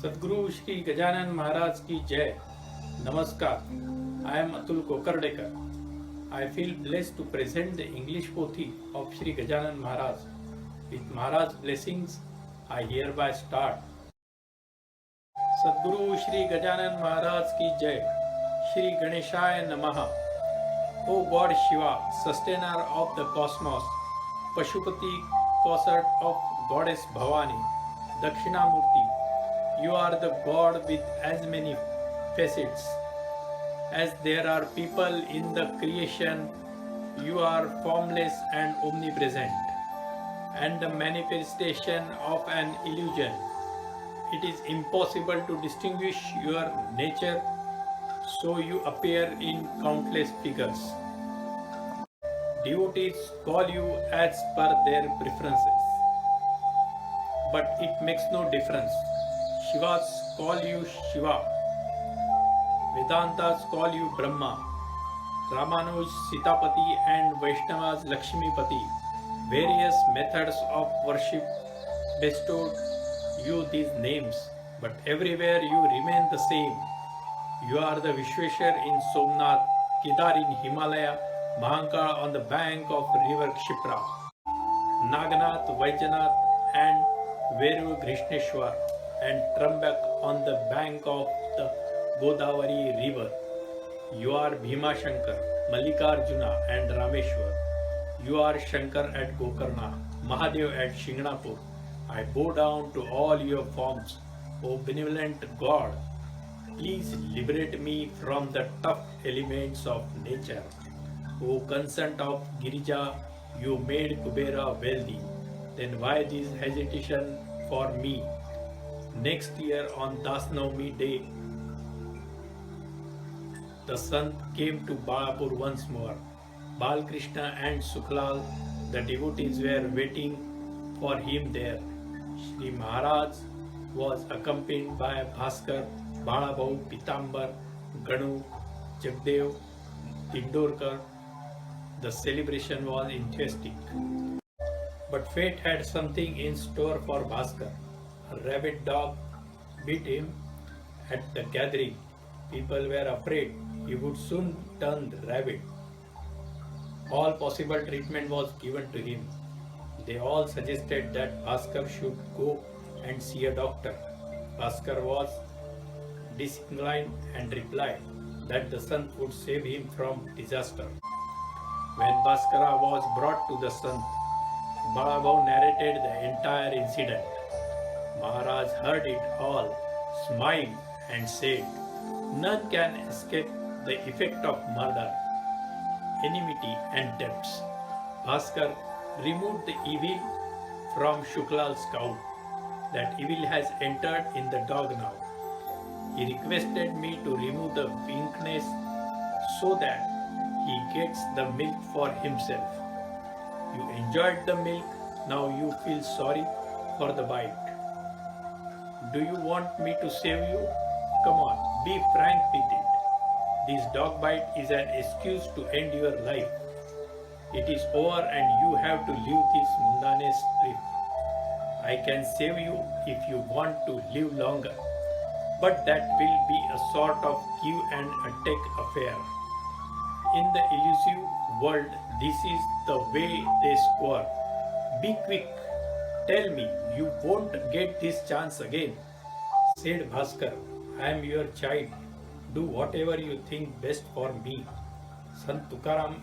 सद्गुरु श्री गजानन महाराज की जय. Namaskar. I am Atul Kokardekar. I feel blessed to present the English Pothi of Shri Gajanan Maharaj. With Maharaj's blessings, I hereby start. Sadguru Shri Gajanan Maharaj ki jai. Shri Ganeshaya Namaha. O God Shiva, sustainer of the cosmos, Pashupati, consort of Goddess Bhavani, Dakshinamurti, you are the God with as many facets as there are people in the creation. You are formless and omnipresent, and the manifestation of an illusion. It is impossible to distinguish your nature, so you appear in countless figures. Devotees call you as per their preferences, but it makes no difference. Shivas call you Shiva, Vedantas call you Brahma, Ramanuj Sitapati and Vaishnavas Lakshmipati. Various methods of worship bestowed you these names, but everywhere you remain the same. You are the Vishweshwar in Somnath, Kedar in Himalaya, Mahankal on the bank of river Kshipra, Naganath, Vaidyanath and Veru Grishneshwar, and Trambak on the bank of the Godavari river. You are Bhima Shankar, Mallikarjuna and Rameshwar. You are Shankar at Gokarna, Mahadev at Shingnapur. I bow down to all your forms, O benevolent God. Please liberate me from the tough elements of nature. O consent of Girija, you made Kubera wealthy. Then why this hesitation for me? Next year on Dasnavami day, the Sant came to Balapur once more. Balkrishna and Sukhlal, the devotees were waiting for him there. Shri Maharaj was accompanied by Bhaskar, Balabhau, Pitambar, Ganu, Jagdev, Indorkar. The celebration was enthusiastic. But fate had something in store for Bhaskar. A rabid dog bit him at the gathering. People were afraid he would soon turn rabid. All possible treatment was given to him. They all suggested that Bhaskar should go and see a doctor. Bhaskar was disinclined and replied that the Sant would save him from disaster. When Bhaskara was brought to the Sant, Balabhau narrated the entire incident. Maharaj heard it all, smiled and said, "None can escape the effect of murder, enmity and debts." Bhaskar removed the evil from Shuklal's cow. That evil has entered in the dog now. He requested me to remove the weakness so that he gets the milk for himself. You enjoyed the milk, now you feel sorry for the bite. Do you want me to save you? Come on, be frank with it. This dog bite is an excuse to end your life. It is over and you have to leave this mundane trip. I can save you if you want to live longer, but that will be a sort of give and take affair. In the elusive world, this is the way they score. Be quick. Tell me, you won't get this chance again, said Bhaskar. I am your child. Do whatever you think best for me. Sant Tukaram,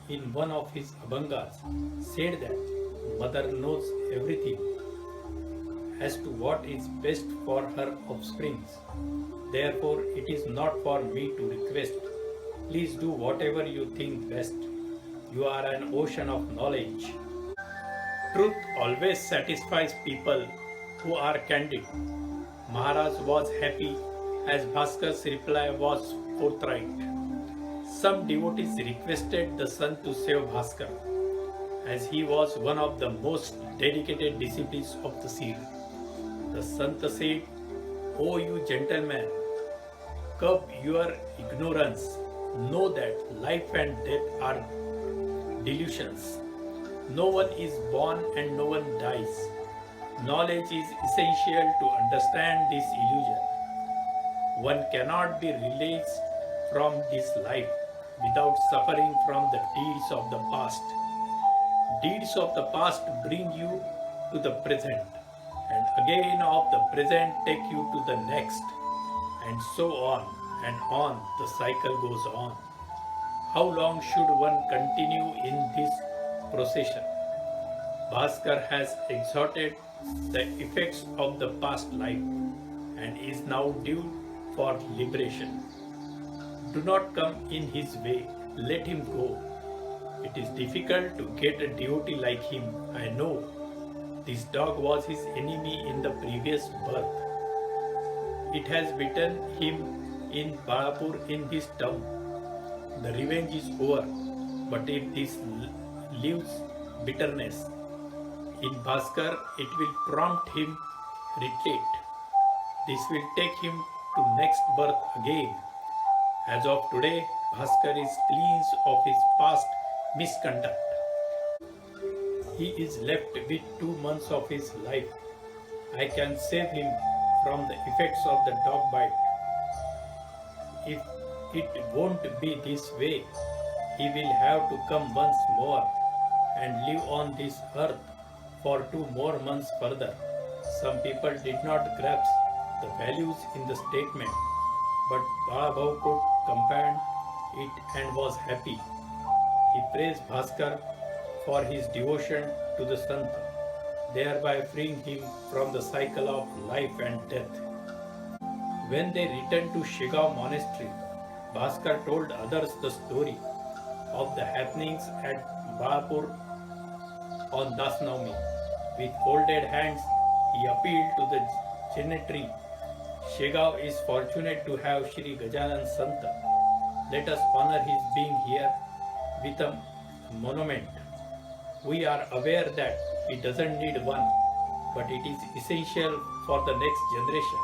in one of his Abhangas, said that mother knows everything as to what is best for her offsprings. Therefore, it is not for me to request. Please do whatever you think best. You are an ocean of knowledge. Truth always satisfies people who are candid. Maharaj was happy as Bhaskar's reply was forthright. Some devotees requested the Sant to save Bhaskar, as he was one of the most dedicated disciples of the Seer. The Sant said, "O you gentlemen, curb your ignorance. Know that life and death are delusions. No one is born and no one dies. Knowledge is essential to understand this illusion. One cannot be released from this life without suffering from the deeds of the past. Deeds of the past bring you to the present, and again of the present take you to the next, and so on and on the cycle goes on. How long should one continue in this procession? Bhaskar has exhausted the effects of the past life and is now due for liberation. Do not come in his way, let him go. It is difficult to get a devotee like him, I know. This dog was his enemy in the previous birth. It has bitten him in Balapur in his tongue. The revenge is over, but if this leaves bitterness in Bhaskar, it will prompt him retreat. This will take him to next birth again. As of today, Bhaskar is cleansed of his past misconduct. He is left with 2 months of his life. I can save him from the effects of the dog bite. If it won't be this way, he will have to come once more and live on this earth for 2 more months further. Some people did not grasp the values in the statement, but Balabhav could comprehend it and was happy. He praised Bhaskar for his devotion to the Santa, thereby freeing him from the cycle of life and death. When they returned to Shigaon monastery, Bhaskar told others the story of the happenings at Balapur on Dasnaumi. With folded hands, he appealed to the gentry. Shigaon is fortunate to have Shri Gajanan Santa. Let us honor his being here with a monument. We are aware that he doesn't need one, but it is essential for the next generation.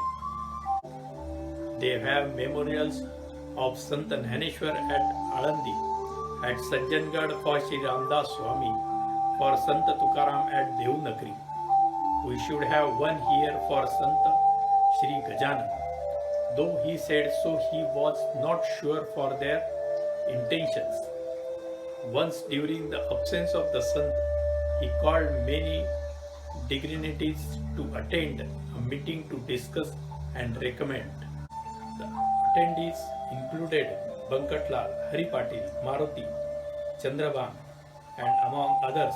They have memorials of Sant Dhaneshwar at Alandi, at Sajjangad for Shri Ramdas Swami, for Sant Tukaram at Devnagari. We should have one here for Sant Shri Gajanan. Though he said so, he was not sure for their intentions. Once during the absence of the Sant, he called many dignitaries to attend a meeting to discuss and recommend. The attendees included Bankatlal, Hari Patil, Maruti, Chandraban, and among others,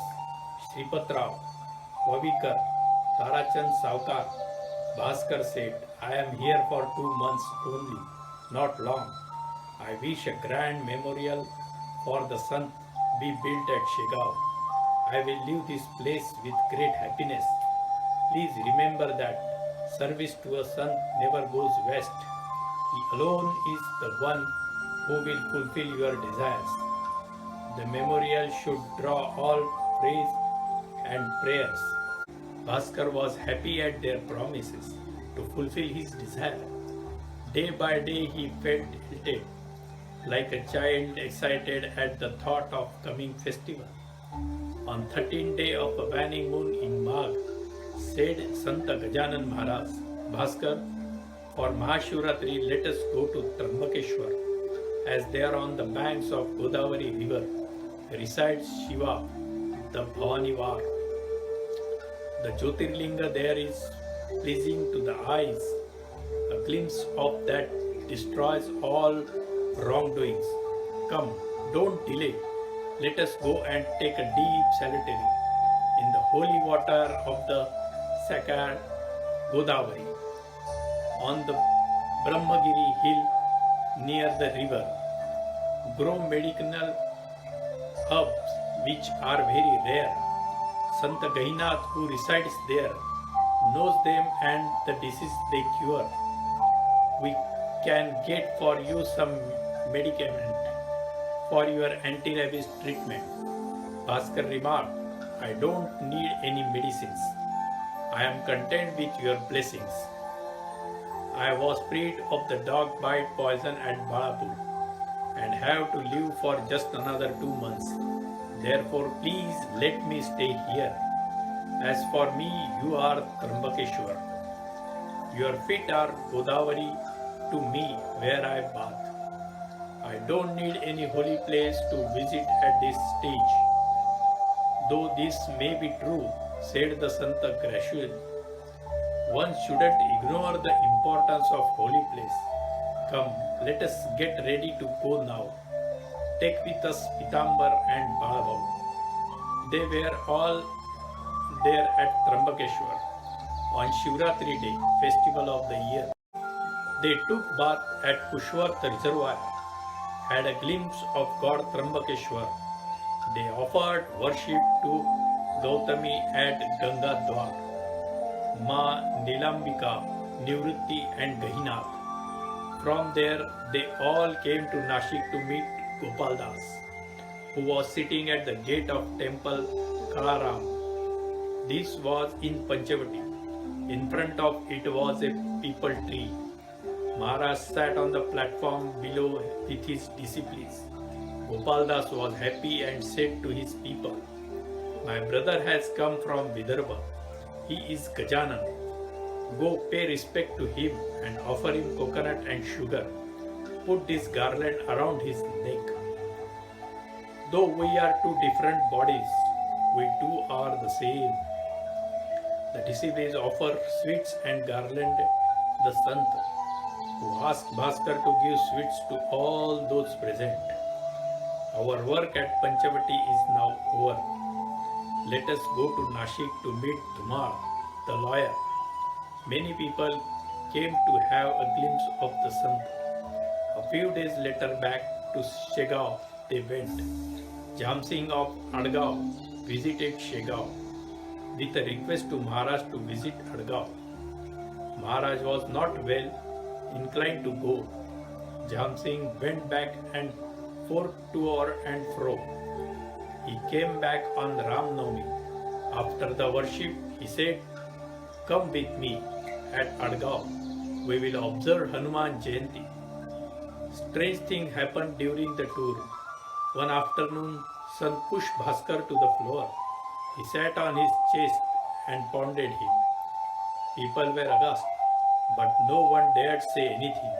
Sripat Rao, Vavikar, Tarachand Saukar. Bhaskar said, I am here for 2 months only, not long. I wish a grand memorial for the Sant be built at Shigaon. I will leave this place with great happiness. Please remember that service to a Sant never goes waste. He alone is the one who will fulfill your desires. The memorial should draw all praise and prayers. Bhaskar was happy at their promises to fulfill his desire. Day by day he felt elated, like a child excited at the thought of coming festival. On 13th day of a waning moon in Magh, said Santa Gajanan Maharaj, Bhaskar, for Mahashivratri let us go to Trambakeshwar, as there on the banks of Godavari river resides Shiva, the Bhavanivar. The Jyotirlinga there is pleasing to the eyes. A glimpse of that destroys all wrongdoings. Come, don't delay. Let us go and take a deep salutary in the holy water of the sacred Godavari. On the Brahmagiri hill near the river grow medicinal herbs which are very rare. Sant Gahinath, who resides there, knows them and the disease they cure. We can get for you some medicament for your anti-rabies treatment. Bhaskar remarked, I don't need any medicines. I am content with your blessings. I was freed of the dog bite poison at Balapur and have to live for just another 2 months. Therefore, please let me stay here. As for me, you are Trambakeshwar. Your feet are Godavari to me where I bath. I don't need any holy place to visit at this stage. Though this may be true, said the Santa graciously, one shouldn't ignore the importance of holy place. Come, let us get ready to go now. Take with us Pitambar and Balabhav. They were all there at Trambakeshwar on Shivratri day, festival of the year. They took bath at Pushwart reservoir, had a glimpse of God Trambakeshwar. They offered worship to Gautami at Ganga Dwar, Ma Nilambika, Nivritti and Gahinath. From there, they all came to Nashik to meet Gopal Das, who was sitting at the gate of temple Kalaram. This was in Panchavati. In front of it was a peepal tree. Maharaj sat on the platform below with his disciples. Gopal Das was happy and said to his people, "My brother has come from Vidarbha. He is Gajanan. Go pay respect to him and offer him coconut and sugar. Put this garland around his neck. Though we are two different bodies, we two are the same." The disciples offer sweets and garland the Sant, who asked Bhaskar to give sweets to all those present. Our work at Panchavati is now over. Let us go to Nashik to meet Dhumar, the lawyer. Many people came to have a glimpse of the Sant. A few days later back to Shegao they went. Jamsingh of Adgaon visited Shegao with a request to Maharaj to visit Adgaon. Maharaj was not well inclined to go. Jamsingh went back and forth to and fro. He came back on Ram Navami. After the worship, he said, "Come with me at Adgaon. We will observe Hanuman Jayanti." Strange thing happened during the tour. One afternoon, Sant pushed Bhaskar to the floor. He sat on his chest and pounded him. People were aghast, but no one dared say anything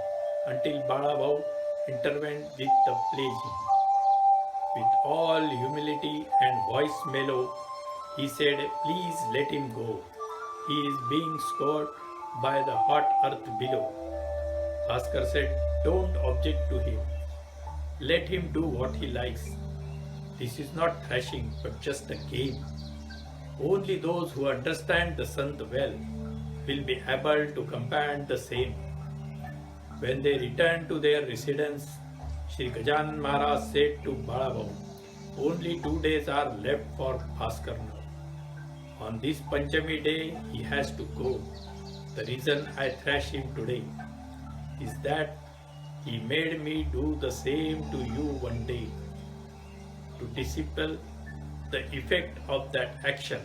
until Balabhav intervened with the pledge. With all humility and voice mellow, he said, "Please let him go. He is being scorched by the hot earth below." Bhaskar said, "Don't object to him. Let him do what he likes. This is not thrashing, but just a game. Only those who understand the Sant well will be able to command the same." When they returned to their residence, Sri Gajanan Maharaj said to Balabhav, "Only 2 days are left for Bhaskar now. On this Panchami day, he has to go. The reason I thrash him today is that he made me do the same to you one day. To dispel the effect of that action,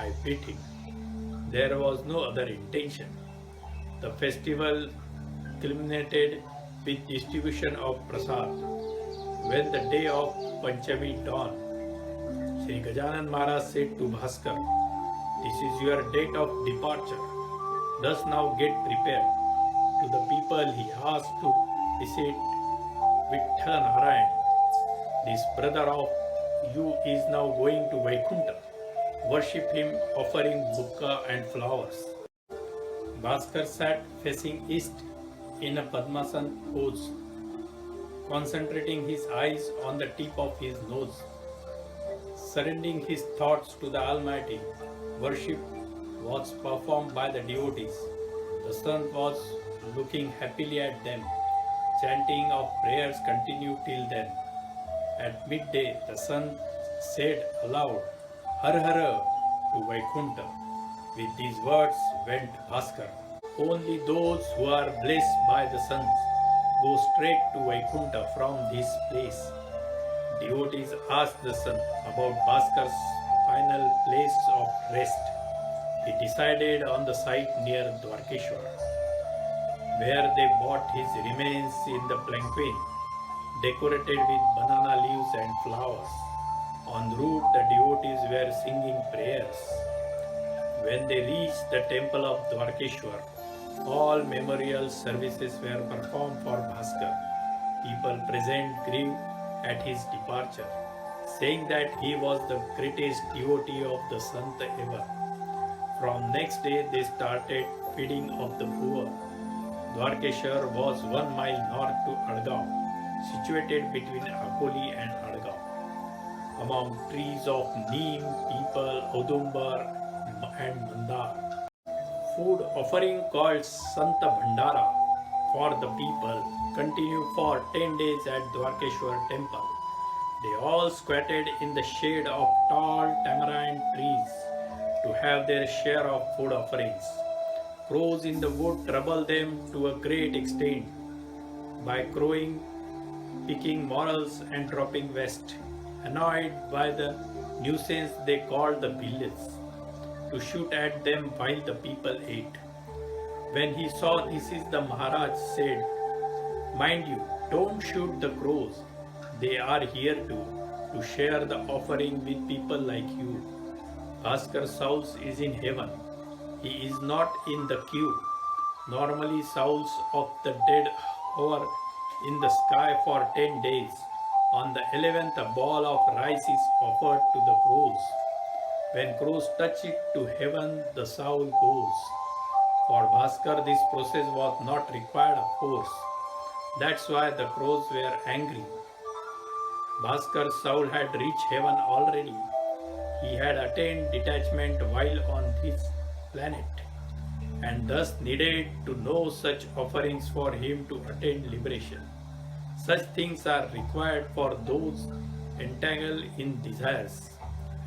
I beat him. There was no other intention." The festival culminated with distribution of prasad. When the day of Panchami dawned, Sri Gajanan Maharaj said to Bhaskar, "This is your date of departure. Thus now get prepared." To the people he asked to recite Vitthal Narayan, "This brother of you is now going to Vaikunta. Worship him offering bukka and flowers." Bhaskar sat facing east in a Padmasana pose, concentrating his eyes on the tip of his nose, surrendering his thoughts to the Almighty. Worship was performed by the devotees. The Sant was looking happily at them. Chanting of prayers continued till then. At midday, the Sant said aloud, "Har Har to Vaikunta." With these words went Bhaskar. Only those who are blessed by the sons go straight to Vaikunta from this place. Devotees asked the Sant about Bhaskar's final place of rest. He decided on the site near Dwarkeshwar, where they bought his remains in the palanquin, decorated with banana leaves and flowers. En route, the devotees were singing prayers. When they reached the temple of Dwarkeshwar, all memorial services were performed for Bhaskar. People present grieved at his departure, saying that he was the greatest devotee of the Sant ever. From next day they started feeding of the poor. Dwarkeshwar was 1 mile north to Adgaon, situated between Akoli and Adgaon. Among trees of neem, peepal, audumbar and mandar. Food offering called Santa Bhandara for the people continued for 10 days at Dwarkeshwar temple. They all squatted in the shade of tall tamarind trees to have their share of food offerings. Crows in the wood trouble them to a great extent by crowing, picking morals and dropping waste. Annoyed by the nuisance they called the billies, to shoot at them while the people ate. When he saw this is the Maharaj said, "Mind you, don't shoot the crows. They are here to share the offering with people like you. Bhaskar Souls is in heaven. He is not in the queue. Normally souls of the dead hover in the sky for 10 days. On the 11th, a ball of rice is offered to the crows. When crows touch it to heaven, the soul goes. For Bhaskar, this process was not required of force. That's why the crows were angry. Bhaskar's soul had reached heaven already. He had attained detachment while on this planet, and thus needed to know such offerings for him to attain liberation. Such things are required for those entangled in desires,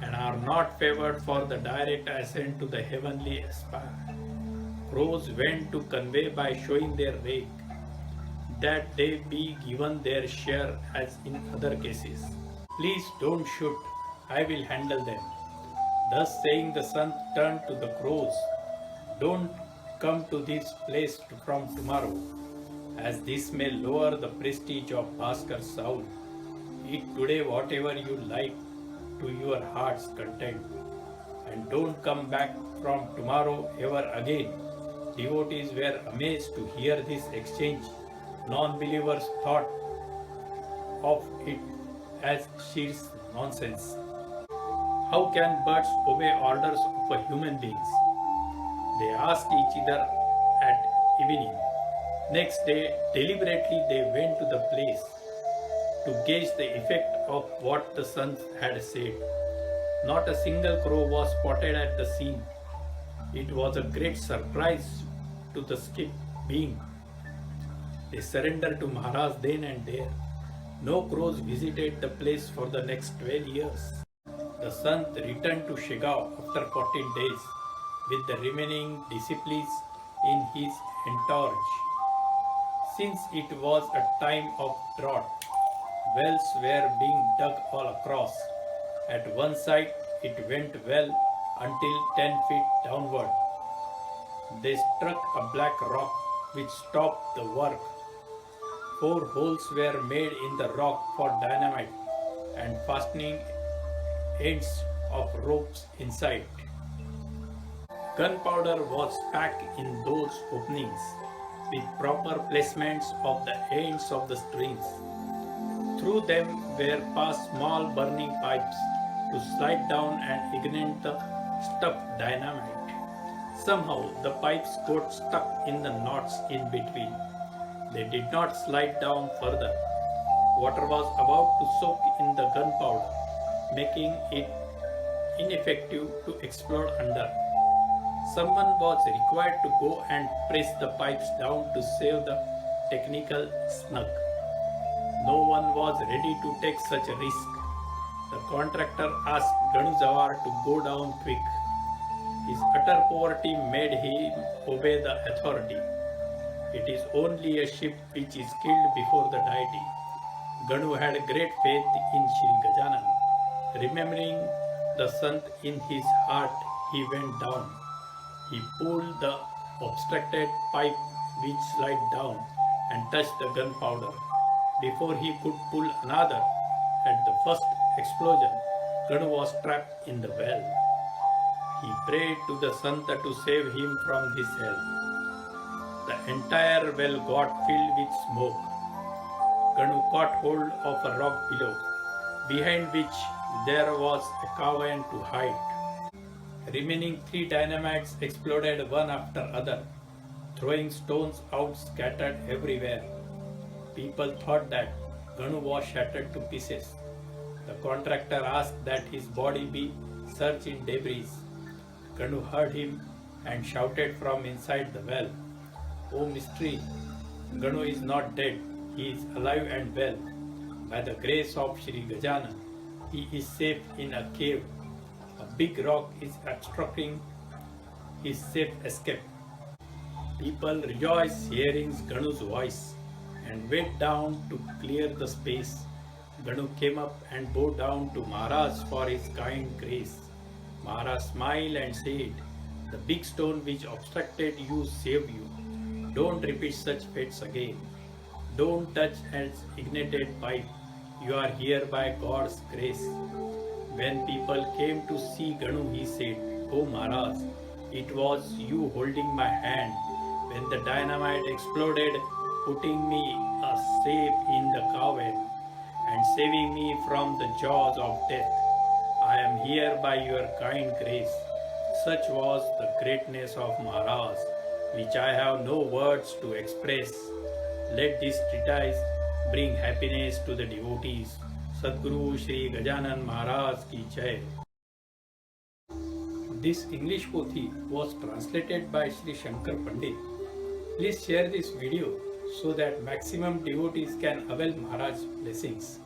and are not favored for the direct ascent to the heavenly aspire. Crows went to convey by showing their rake, that they be given their share as in other cases. Please don't shoot, I will handle them. Thus saying, the sun turned to the crows, don't come to this place from tomorrow, as this may lower the prestige of Bhaskar's soul. Eat today whatever you like to your heart's content, and don't come back from tomorrow ever again. Devotees were amazed to hear this exchange. Non-believers thought of it as sheer nonsense. How can birds obey orders of a human beings? They asked each other at evening. Next day, deliberately they went to the place to gauge the effect of what the sun had said. Not a single crow was spotted at the scene. It was a great surprise to the skip being. They surrendered to Maharaj then and there. No crows visited the place for the next 12 years. The Sant returned to Shigao after 14 days with the remaining disciples in his entourage. Since it was a time of drought, wells were being dug all across. At one side it went well until 10 feet downward. They struck a black rock which stopped the work. 4 holes were made in the rock for dynamite and fastening ends of ropes inside. Gunpowder was packed in those openings with proper placements of the ends of the strings. Through them were passed small burning pipes to slide down and ignite the stuffed dynamite. Somehow the pipes got stuck in the knots in between. They did not slide down further. Water was about to soak in the gunpowder, making it ineffective to explode under. Someone was required to go and press the pipes down to save the technical snug. No one was ready to take such a risk. The contractor asked Ganu Jawar to go down quick. His utter poverty made him obey the authority. It is only a ship which is killed before the deity. Ganu had great faith in Shri Gajanan. Remembering the Sant in his heart, he went down. He pulled the obstructed pipe which slid down and touched the gunpowder. Before he could pull another, at the first explosion, Ganu was trapped in the well. He prayed to the Santa to save him from this hell. The entire well got filled with smoke. Ganu caught hold of a rock below, behind which there was a cavern to hide. Remaining 3 dynamites exploded one after other, throwing stones out scattered everywhere. People thought that Ganu was shattered to pieces. The contractor asked that his body be searched in debris. Ganu heard him and shouted from inside the well, "Oh mystery, Ganu is not dead, he is alive and well. By the grace of Shri Gajanan, he is safe in a cave. A big rock is obstructing his safe escape." People rejoiced hearing Ganu's voice and went down to clear the space. Ganu came up and bowed down to Maharaj for his kind grace. Maharaj smiled and said, "The big stone which obstructed you saved you. Don't repeat such fates again. Don't touch its ignited pipe. You are here by God's grace." When people came to see Ganu, he said, "Oh Maharaj, it was you holding my hand when the dynamite exploded, putting me safe in the cavern and saving me from the jaws of death. I am here by your kind grace." Such was the greatness of Maharaj, which I have no words to express. Let this treatise bring happiness to the devotees. Sadguru Shri Gajanan Maharaj ki Jai. This English pothi was translated by Shri Shankar Pandit. Please share this video so that maximum devotees can avail Maharaj's blessings.